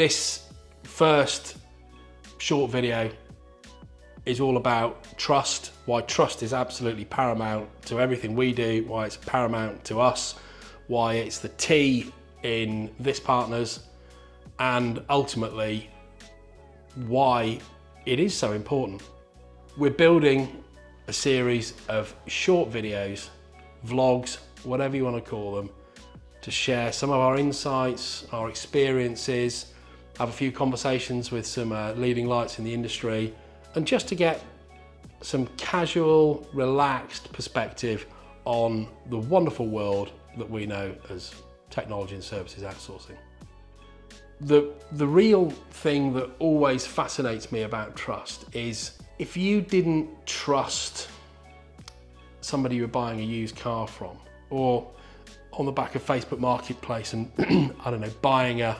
This first short video is all about trust, why trust is absolutely paramount to everything we do, why it's paramount to us, why it's the T in This Partners, and ultimately why it is so important. We're building a series of short videos, vlogs, whatever you want to call them, to share some of our insights, our experiences, have a few conversations with some leading lights in the industry, and just to get some casual, relaxed perspective on the wonderful world that we know as technology and services outsourcing. The real thing that always fascinates me about trust is if you didn't trust somebody you're buying a used car from, or on the back of Facebook Marketplace and I don't know, buying a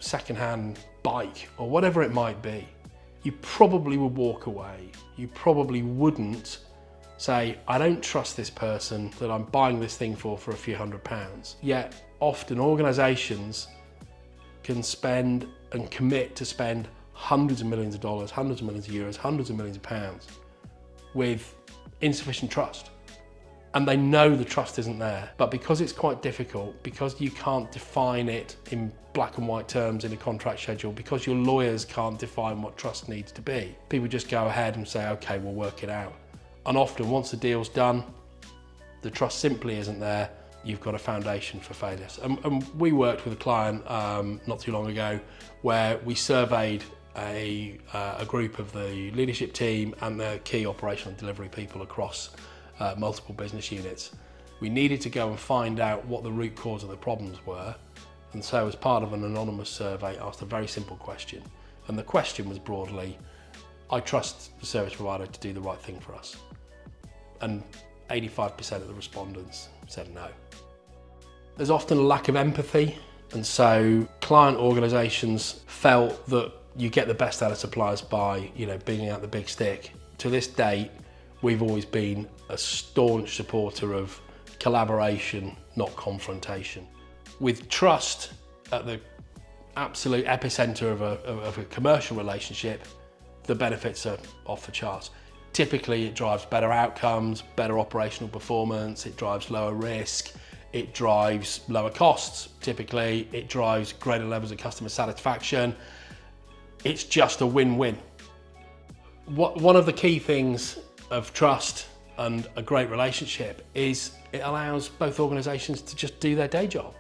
second-hand bike or whatever it might be, you probably would walk away. You probably wouldn't say, I don't trust this person that I'm buying this thing for a few £100s. Yet often organisations can spend and commit to spend hundreds of millions of dollars, hundreds of millions of euros, hundreds of millions of pounds with insufficient trust. And they know the trust isn't there, but because it's quite difficult, because you can't define it in black and white terms in a contract schedule, because your lawyers can't define what trust needs to be, people just go ahead and say, okay, we'll work it out. And often once the deal's done, the trust simply isn't there. You've got a foundation for failure. And we worked with a client not too long ago where we surveyed a group of the leadership team and the key operational delivery people across multiple business units. We needed to go and find out what the root cause of the problems were, and so as part of an anonymous survey asked a very simple question, and the question was broadly, I trust the service provider to do the right thing for us, and 85% of the respondents said no. There's often a lack of empathy, and so client organisations felt that you get the best out of suppliers by being out the big stick. To this date, we've always been a staunch supporter of collaboration, not confrontation. With trust at the absolute epicenter of a commercial relationship, the benefits are off the charts. Typically, it drives better outcomes, better operational performance, it drives lower risk, it drives lower costs. Typically, it drives greater levels of customer satisfaction. It's just a win-win. One of the key things of trust and a great relationship is it allows both organisations to just do their day job.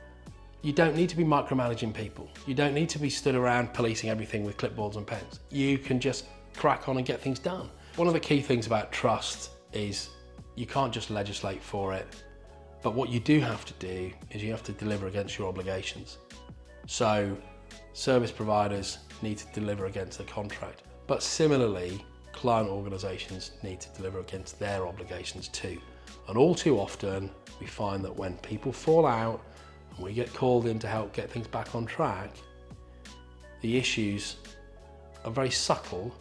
You don't need to be micromanaging people. You don't need to be stood around policing everything with clipboards and pens. You can just crack on and get things done. One of the key things about trust is you can't just legislate for it, but what you do have to do is you have to deliver against your obligations. So service providers need to deliver against the contract, but similarly, client organisations need to deliver against their obligations too. And all too often, we find that when people fall out and we get called in to help get things back on track, the issues are very subtle,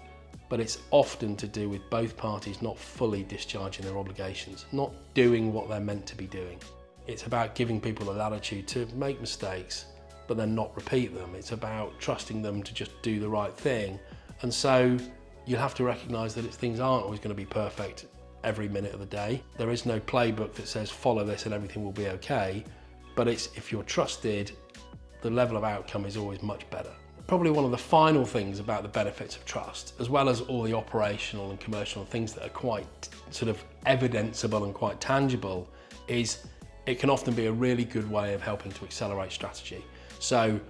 but it's often to do with both parties not fully discharging their obligations, not doing what they're meant to be doing. It's about giving people the latitude to make mistakes, but then not repeat them. It's about trusting them to just do the right thing. And so you'll have to recognise that things aren't always going to be perfect every minute of the day. There is no playbook that says follow this and everything will be okay, but it's if you're trusted, the level of outcome is always much better. Probably one of the final things about the benefits of trust, as well as all the operational and commercial things that are quite sort of evidenceable and quite tangible, is it can often be a really good way of helping to accelerate strategy. So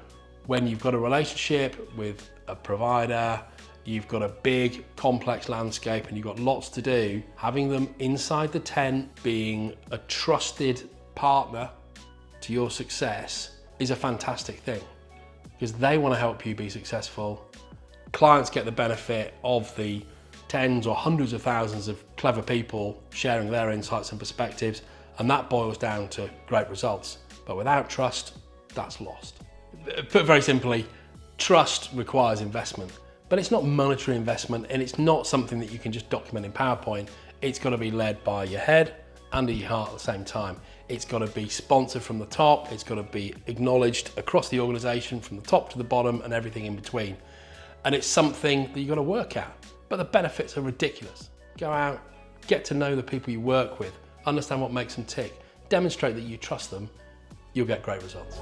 when you've got a relationship with a provider, you've got a big complex landscape and you've got lots to do, having them inside the tent, being a trusted partner to your success is a fantastic thing, because they want to help you be successful. Clients get the benefit of the tens or hundreds of thousands of clever people sharing their insights and perspectives, and that boils down to great results. But without trust, that's lost. Put very simply, trust requires investment, but it's not monetary investment, and it's not something that you can just document in PowerPoint. It's got to be led by your head and your heart at the same time. It's got to be sponsored from the top. It's got to be acknowledged across the organization from the top to the bottom and everything in between. And it's something that you've got to work at. But the benefits are ridiculous. Go out, get to know the people you work with, understand what makes them tick, demonstrate that you trust them, you'll get great results.